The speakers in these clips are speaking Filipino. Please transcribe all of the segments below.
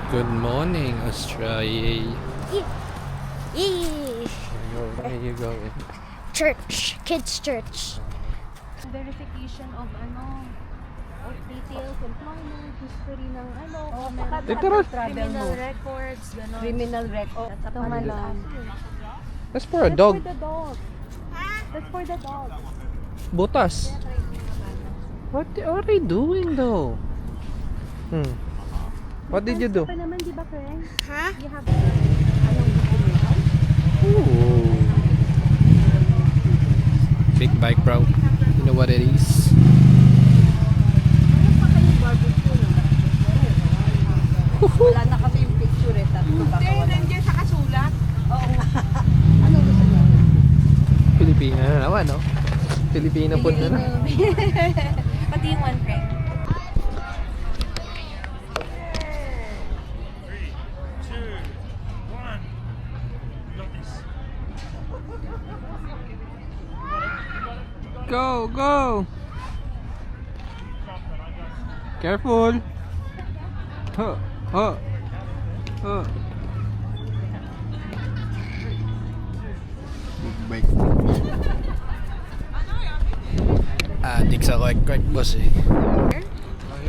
Good morning, Australia. Yee. Where are you going? Church, kids church. Verification of of details, employment, history ng Literal. criminal records, gano'n. Criminal record. At saka Tumalon. That's for a dog. That's for the dog. That's for the dog. Butas. What are they doing though? What did you do? Pa naman, di ba, Karen? Huh? You have Ooh. Big bike, bro. You know what it is? wala na kasi yung picture eh. Hindi, nandiyan sa kasulat. Oo nga. Anong gusto niyo? Pilipina na naman, no? Pilipina po na na. Pati yung one friend. Go, go! Careful! Huh, huh, huh. Big bike. Adik sa kwek-kwek, boss eh.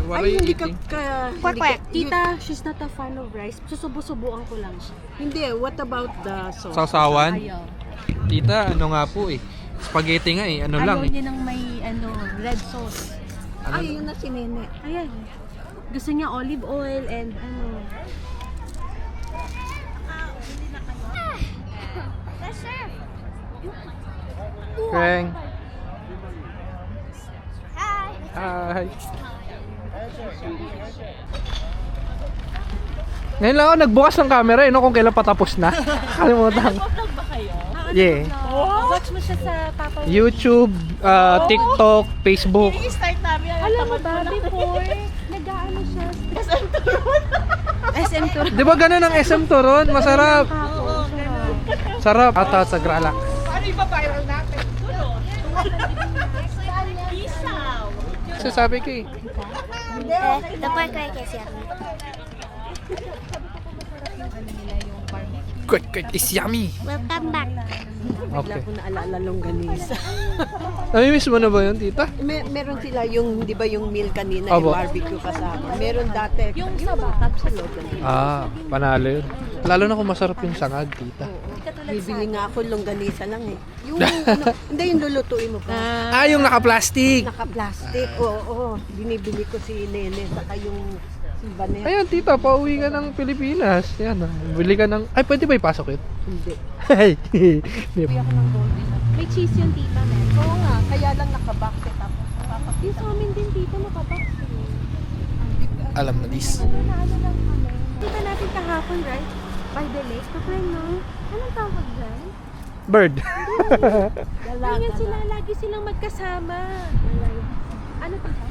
What are you eating? Kwek-kwek. Tita, she's not a fan of rice. Susubo-subuan ko lang siya. Hindi, what about the sauce? Sausawan? Ayaw. Tita, ano nga po eh. Spaghetti nga eh. Ano lang Ayaw eh. niya ng may red sauce. Ano? Ay, yun na si Nene. Ayan. Gusto niya olive oil and Kreng. Hi. Hi. Ngayon lang ako nagbukas ng camera eh, no? Kung kailan patapos na. Kalimutan. Vlog ba kayo? Yeah. Watch mo siya sa Papa. YouTube, TikTok, Facebook. Alam mo ba, before, nag-aano siya. SM Turon. SM Turon. Di ba ganun ang SM Turon? Masarap. Oo, Sarap. Ata sa Grala. Paano yung viral natin? Sasabi ko eh. The kwek-kwek is yummy. Quick, it's yummy. Welcome back. Bigla Okay. ko naalala longganisa. Namimiss mo na ba yun, tita? Meron sila yung, di ba yung meal kanina, Opo. yung barbecue kasama. Meron dati. Yung mga saba. tapsilog. Panalo yun. Lalo na kung masarap yung sangag, tita. Bibili nga ako longganisa lang eh. Yung, ano, hindi yung lulutuin mo pa. Yung naka-plastic. Naka-plastic, oo. Binibili ko si Nene, saka yung si Vanessa. Ayun, tita, pauwi ka ng Pilipinas. Yan, bili ka ng... Ay, pwede ba ipasok yun? Hindi. Hey. May cheese yung tita, man. Oo nga, kaya lang naka-box eh. Tapos Yung sa amin din tita, nakabox. Alam na this. Ano lang kami. Kita natin kahapon, right? By the lake. Kapag no? Anong tawag dyan? Bird. Ganyan sila, lagi silang magkasama. Ano tita?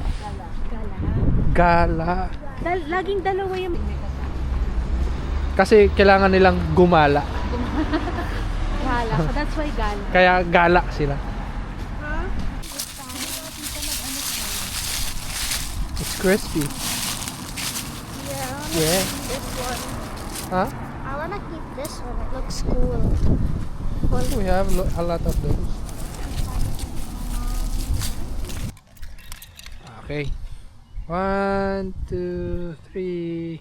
Gala. Laging dalawa yung... Kasi kailangan nilang gumala. Gala. So that's why gala. Kaya gala sila. It's crispy. Yeah. This one. Huh? I wanna keep this one. It looks cool. We have a lot of those. Okay. 1, 2, 3.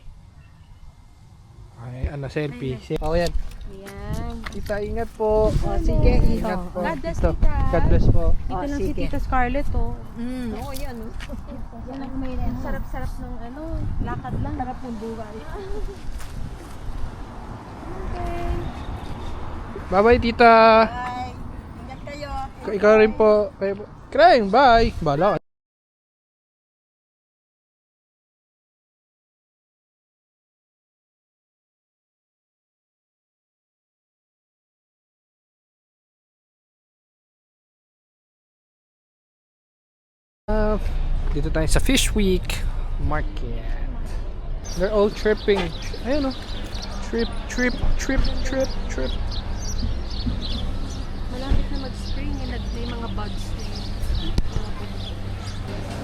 Ay, selfie. Oh, yan. Ayan. Tita, ingat po. sige, Ingat po. God bless, Ito. tita. God bless po. Dito lang si sige. Tita Scarlett, oh. Oo, yan. Yan ang may sarap-sarap ng lakad lang. Sarap ng buhay. Okay. Bye-bye, tita. Bye. Ingat kayo. Ikaw rin po. Kreng, bye. Bala ka. Dito tayo sa Fish Week Market. They're all tripping. Ayun o. Trip. Malapit na mag-spring, may mga buds na yun.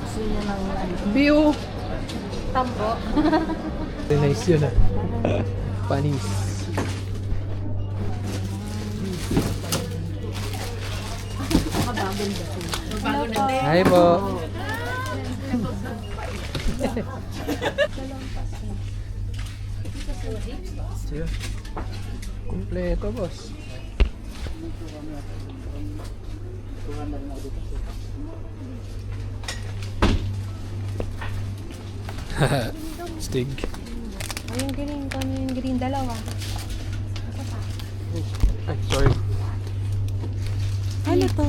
Gusto niya ng View. Tambo. Very nice yun ah. Panis. Hi po. Sige. Kompleto, boss. Stig. Yung green, kung yung green, dalawa. Ay, sorry. Ano to?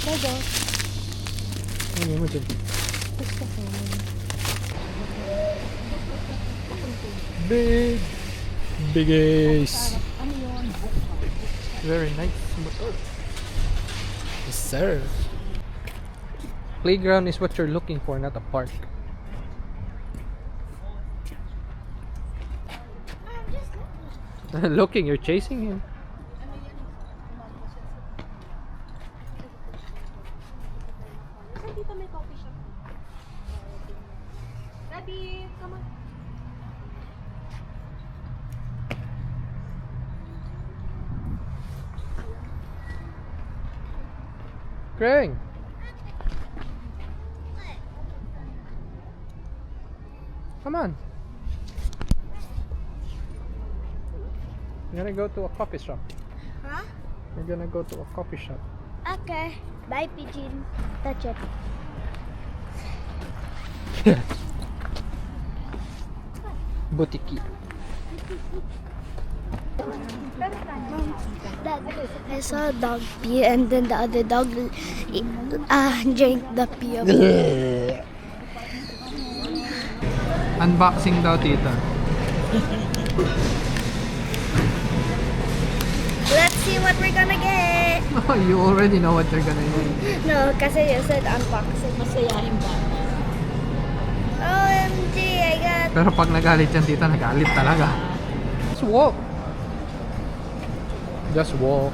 Dado. Ano mo dyan? Gusto ko. Big. Biggest. Ano yun? Very nice motor. Yes, sir. Playground is what you're looking for, not a park. Looking, you're chasing him. Saan dito may coffee shop? Daddy, come on. Craig. Come on. We're gonna go to a coffee shop. Huh? We're gonna go to a coffee shop. Okay. Bye, pigeon. Touch it. Boutique. Dad, I saw a dog pee and then the other dog drank the pee of it. Unboxing daw, tita. Let's see what we're gonna get. Oh, you already know what you're gonna get. No, kasi you said unboxing. Masayahin ba? OMG, I got... Pero pag nagalit yan, tita, nagalit talaga. Just walk. Just walk.